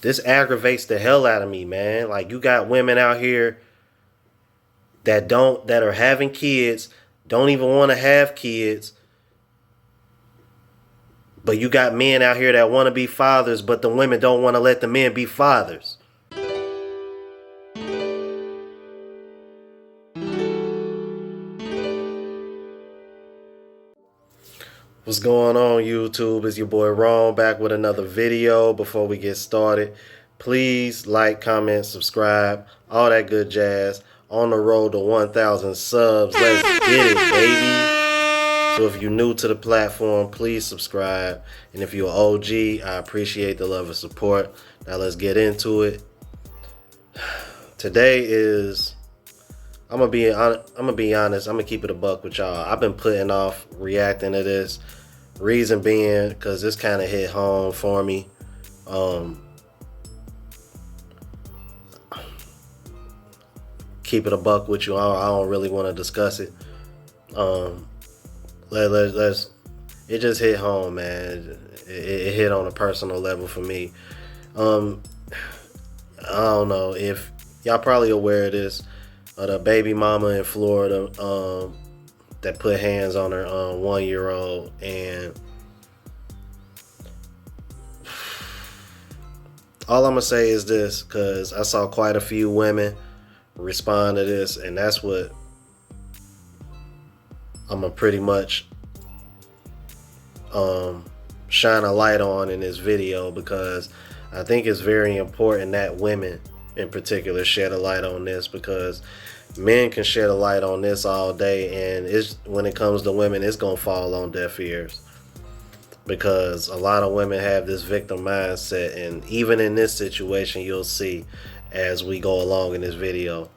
This aggravates the hell out of me, man. Like, you got women out here that are having kids, don't even want to have kids. But you got men out here that want to be fathers, but the women don't want to let the men be fathers. What's going on, YouTube? It's your boy Ron back with another video. Before we get started, please like, comment, subscribe, all that good jazz. On the road to 1,000 subs. Let's get it, baby. So if you're new to the platform, please subscribe. And if you're an OG, I appreciate the love and support. Now let's get into it. Today is, I'm gonna be honest. I'm gonna keep it a buck with y'all. I've been putting off reacting to this. Reason being, because this kind of hit home for me. Keep it a buck with you. I don't really want to discuss it. Let's. It just hit home, man. It hit on a personal level for me. I don't know if y'all probably aware of this. The baby mama in Florida that put hands on her 1-year-old, and all I'm gonna say is this, because I saw quite a few women respond to this, and that's what I'm gonna pretty much shine a light on in this video, because I think it's very important that women in particular shed a light on this, because men can shed a light on this all day, and when it comes to women, it's gonna fall on deaf ears, because a lot of women have this victim mindset. And even in this situation, you'll see as we go along in this video.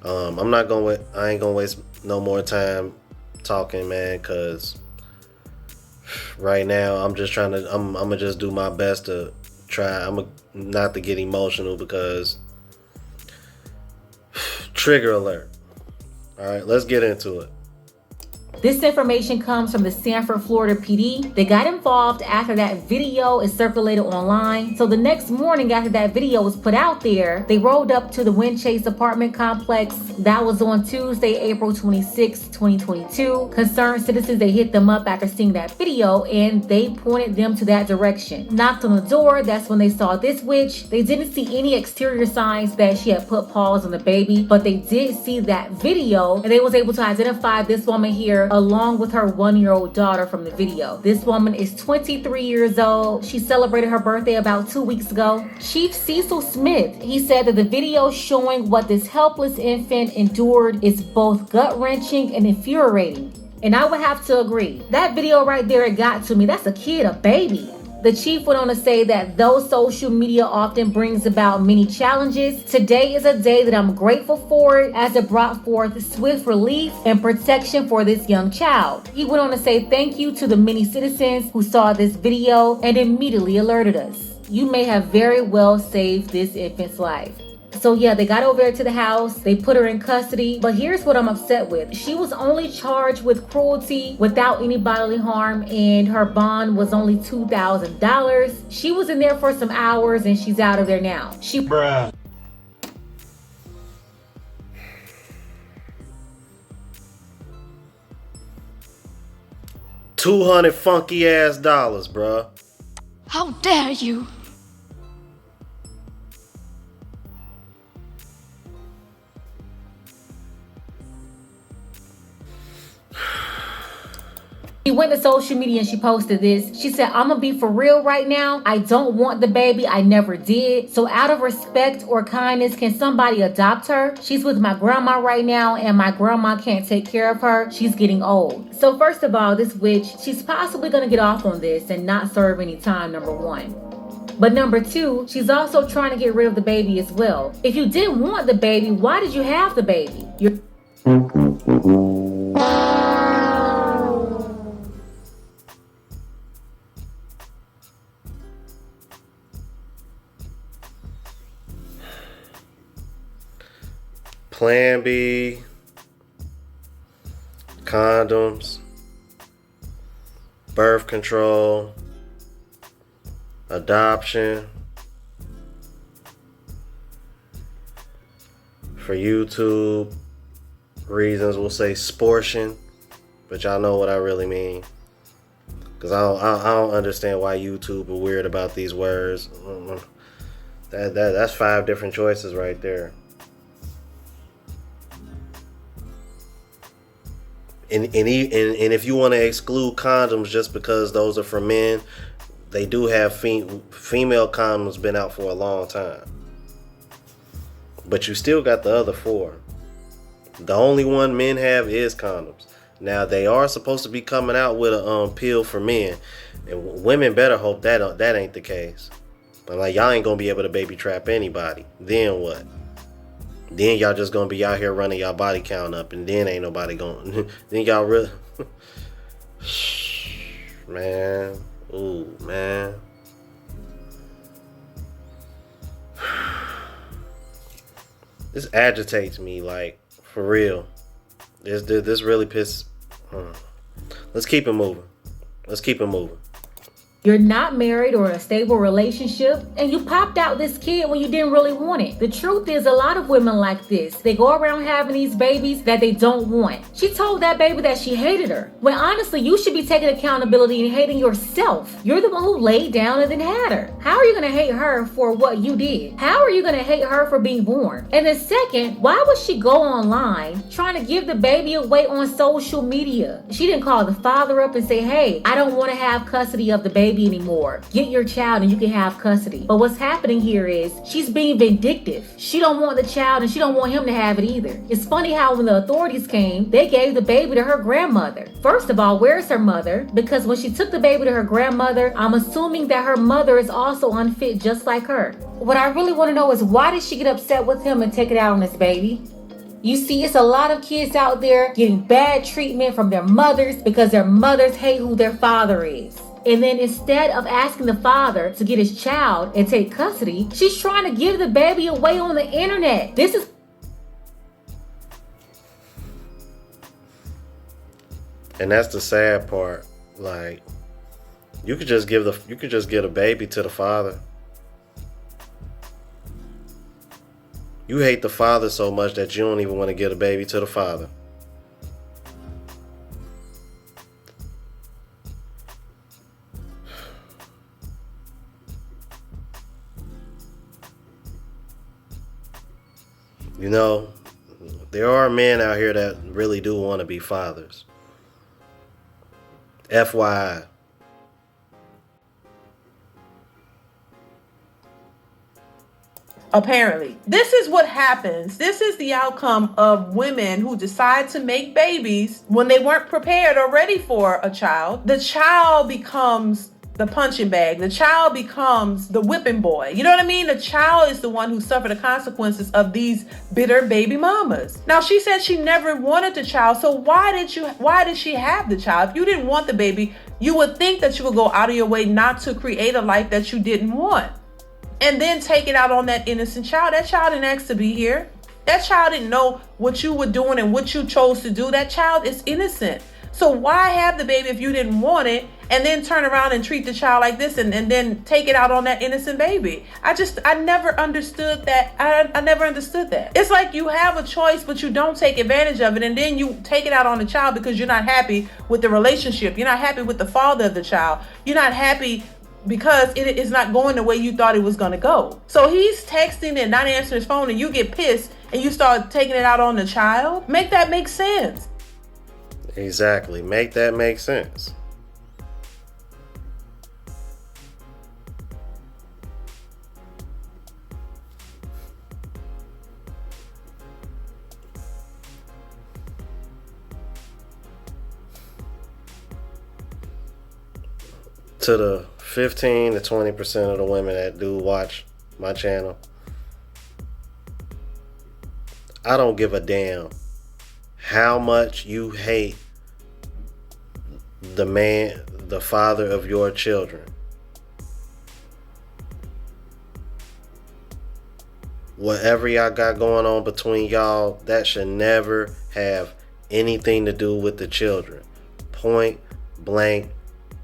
I ain't gonna waste no more time talking, man, because right now I'm gonna just do my best to try. Not to get emotional, because trigger alert. All right, let's get into it. This information comes from the Sanford, Florida PD. They got involved after that video is circulated online. So the next morning after that video was put out there, they rolled up to the Windchase apartment complex. That was on Tuesday, April 26, 2022. Concerned citizens, they hit them up after seeing that video, and they pointed them to that direction. Knocked on the door, that's when they saw this witch. They didn't see any exterior signs that she had put paws on the baby, but they did see that video, and they was able to identify this woman here along with her 1-year-old daughter from the video. This woman is 23 years old. She celebrated her birthday about 2 weeks ago. Chief Cecil Smith, he said that the video showing what this helpless infant endured is both gut-wrenching and infuriating. And I would have to agree. That video right there, it got to me. That's a kid, a baby. The chief went on to say that though social media often brings about many challenges, today is a day that I'm grateful for it, as it brought forth swift relief and protection for this young child. He went on to say thank you to the many citizens who saw this video and immediately alerted us. You may have very well saved this infant's life. So yeah, they got over there to the house, they put her in custody, but here's what I'm upset with. She was only charged with cruelty without any bodily harm, and her bond was only $2,000. She was in there for some hours, and she's out of there now. Bruh. 200 funky ass dollars, bruh. How dare you! She went to social media and she posted this. She said, I'm gonna be for real right now. I don't want the baby. I never did. So out of respect or kindness, can somebody adopt her? She's with my grandma right now, and my grandma can't take care of her. She's getting old. So first of all, this witch, she's possibly gonna get off on this and not serve any time, number one. But number two, she's also trying to get rid of the baby as well. If you didn't want the baby, why did you have the baby? Plan B, condoms, birth control, adoption, for YouTube reasons, we'll say sportion, but y'all know what I really mean. Because I don't understand why YouTube are weird about these words. That's 5 different choices right there. And if you want to exclude condoms just because those are for men, they do have female condoms been out for a long time. But you still got the other 4. The only one men have is condoms. Now they are supposed to be coming out with a pill for men, and women better hope that ain't the case. But like, y'all ain't gonna be able to baby trap anybody. Then what? Then y'all just gonna be out here running y'all body count up, and then ain't nobody gonna. Then y'all really, man, ooh man. This agitates me, like, for real. This really pisses. Let's keep it moving. You're not married or in a stable relationship, and you popped out this kid when you didn't really want it. The truth is, a lot of women like this. They go around having these babies that they don't want. She told that baby that she hated her, when honestly, you should be taking accountability and hating yourself. You're the one who laid down and then had her. How are you going to hate her for what you did? How are you going to hate her for being born? And then second, why would she go online trying to give the baby away on social media? She didn't call the father up and say, hey, I don't want to have custody of the baby anymore. Get your child and you can have custody. But what's happening here is she's being vindictive. She don't want the child and she don't want him to have it either. It's funny how when the authorities came, they gave the baby to her grandmother. First of all, where's her mother? Because when she took the baby to her grandmother, I'm assuming that her mother is also unfit just like her. What I really want to know is, why did she get upset with him and take it out on this baby? You see, it's a lot of kids out there getting bad treatment from their mothers because their mothers hate who their father is. And then instead of asking the father to get his child and take custody, she's trying to give the baby away on the internet. This is... And that's the sad part. Like, you could just give a baby to the father. You hate the father so much that you don't even want to give a baby to the father. You know, there are men out here that really do want to be fathers. FYI. Apparently, this is what happens. This is the outcome of women who decide to make babies when they weren't prepared or ready for a child. The child becomes the punching bag. The child becomes the whipping boy. You know what I mean? The child is the one who suffered the consequences of these bitter baby mamas. Now, she said she never wanted the child. So why did she have the child? If you didn't want the baby, you would think that you would go out of your way not to create a life that you didn't want. And then take it out on that innocent child. That child didn't ask to be here. That child didn't know what you were doing and what you chose to do. That child is innocent. So why have the baby if you didn't want it, and then turn around and treat the child like this and then take it out on that innocent baby? I never understood that. I never understood that. It's like you have a choice, but you don't take advantage of it. And then you take it out on the child because you're not happy with the relationship. You're not happy with the father of the child. You're not happy because it is not going the way you thought it was going to go. So he's texting and not answering his phone, and you get pissed and you start taking it out on the child. Make that make sense. Exactly. Make that make sense. To the 15 to 20% of the women that do watch my channel, I don't give a damn how much you hate the man, the father of your children. Whatever y'all got going on between y'all, that should never have anything to do with the children. Point blank,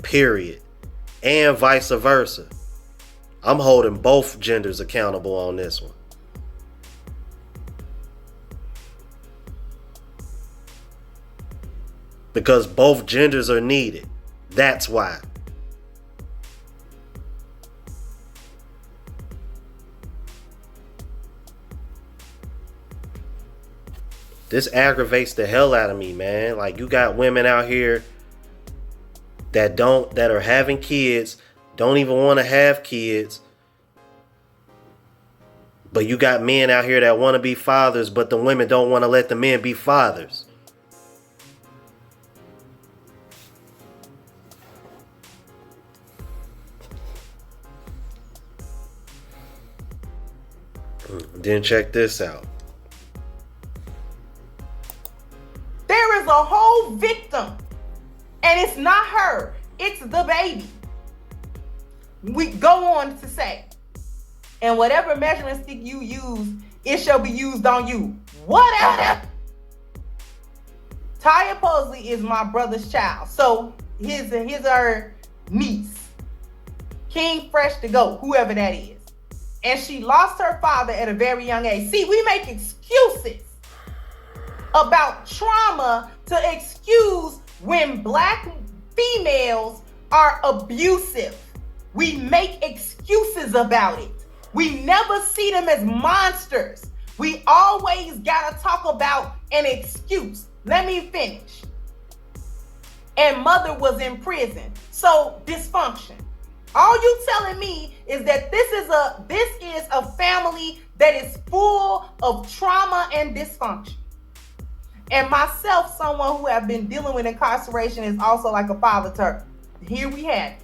period. And vice versa. I'm holding both genders accountable on this one. Because both genders are needed. That's why. This aggravates the hell out of me, man. Like, you got women out here that are having kids, don't even want to have kids. But you got men out here that want to be fathers, but the women don't want to let the men be fathers. Then check this out. There is a whole victim, and it's not her, it's the baby. We go on to say, and whatever measuring stick you use, it shall be used on you. Whatever. Taya Posley is my brother's child. So his her niece. King Fresh to go, whoever that is. And she lost her father at a very young age. See, we make excuses about trauma to excuse when black females are abusive. We make excuses about it. We never see them as monsters. We always gotta talk about an excuse. Let me finish. And mother was in prison. So dysfunction. All you telling me is that this is a family that is full of trauma and dysfunction. And myself, someone who have been dealing with incarceration, is also like a father to her. Here we have it.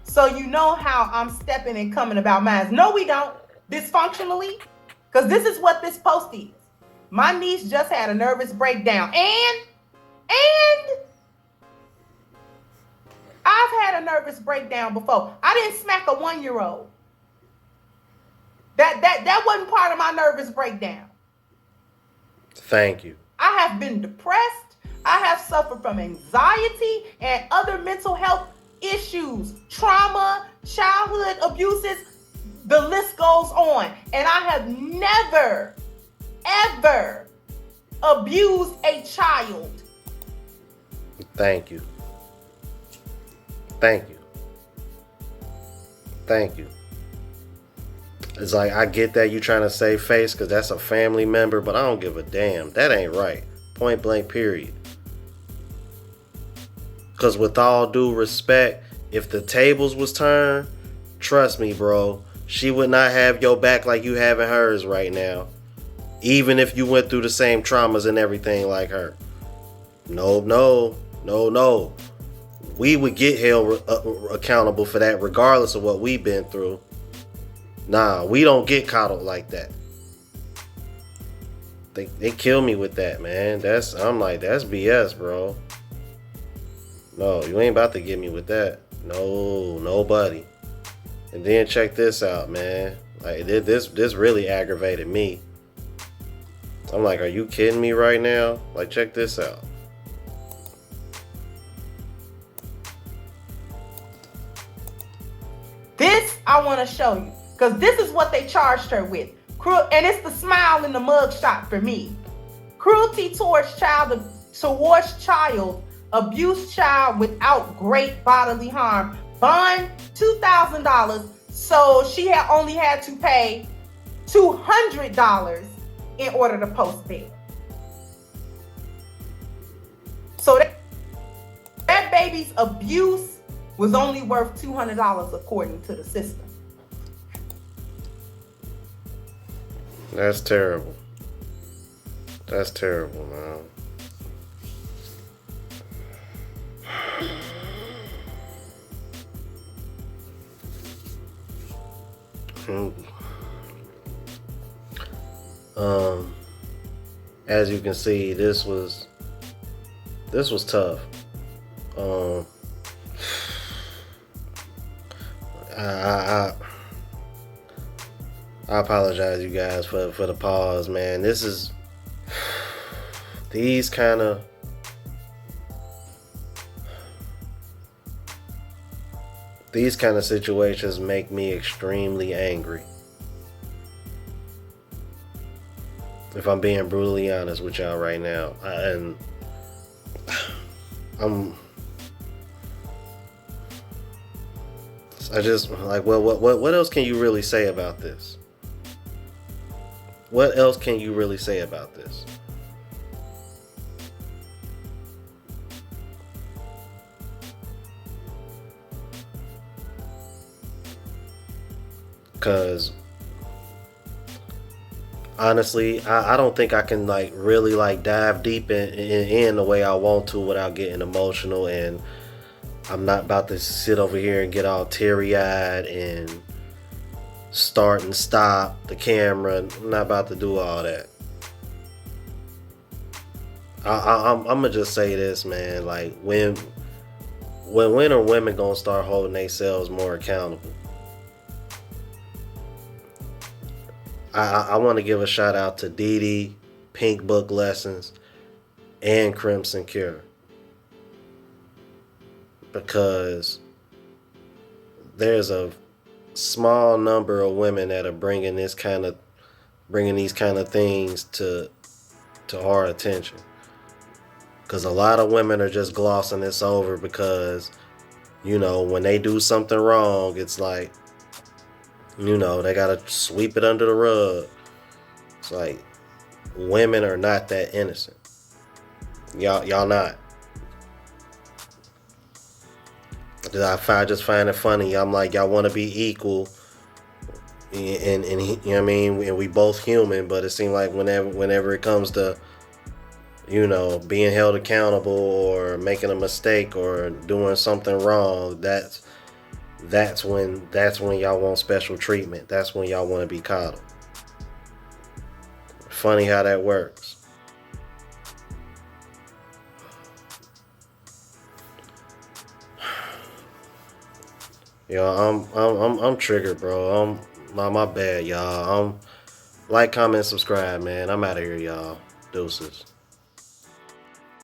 So you know how I'm stepping and coming about mine. No, we don't. Dysfunctionally. Because this is what this post is. My niece just had a nervous breakdown. And I've had a nervous breakdown before. I didn't smack a 1-year-old. That wasn't part of my nervous breakdown. Thank you. I have been depressed. I have suffered from anxiety and other mental health issues, trauma, childhood abuses. The list goes on. And I have never, ever abused a child. Thank you. Thank you. Thank you. It's like, I get that you trying to save face because that's a family member, but I don't give a damn. That ain't right. Point blank, period. Because with all due respect, if the tables was turned, trust me, bro, she would not have your back like you having hers right now. Even if you went through the same traumas and everything like her. No. We would get held accountable for that regardless of what we've been through. Nah, we don't get coddled like that. They kill me with that, man. I'm like, that's BS, bro. No, you ain't about to get me with that. No, nobody. And then check this out, man. Like, this really aggravated me. I'm like, are you kidding me right now? Like, check this out. This I want to show you. Because this is what they charged her with. And it's the smile in the mug shot for me. Cruelty towards child, abuse child without great bodily harm. Bond $2,000. So she only had to pay $200 in order to post bail. So that baby's abuse was only worth $200 according to the system. That's terrible. That's terrible, man. As you can see, this was tough. I apologize, you guys, for the pause, man. These kind of situations make me extremely angry. If I'm being brutally honest with y'all right now. I'm I just like, well, what else can you really say about this? What else can you really say about this? Cause honestly, I don't think I can like really like dive deep in the way I want to without getting emotional, and I'm not about to sit over here and get all teary eyed and start and stop the camera. I'm not about to do all that. I'm gonna just say this, man. Like when are women gonna start holding themselves more accountable? I want to give a shout out to Dee Dee, Pink Book Lessons, and Crimson Cure, because there's a small number of women that are bringing these kind of things to our attention. Because a lot of women are just glossing this over because, when they do something wrong, it's like, they gotta sweep it under the rug. It's like, women are not that innocent. Y'all not. I just find it funny. I'm like, y'all want to be equal, and you know what I mean, and we both human, but it seems like whenever it comes to being held accountable or making a mistake or doing something wrong, that's when y'all want special treatment. That's when y'all want to be coddled. Funny how that works. I'm triggered, bro. My bad, y'all. Like, comment, subscribe, man. I'm out of here, y'all. Deuces.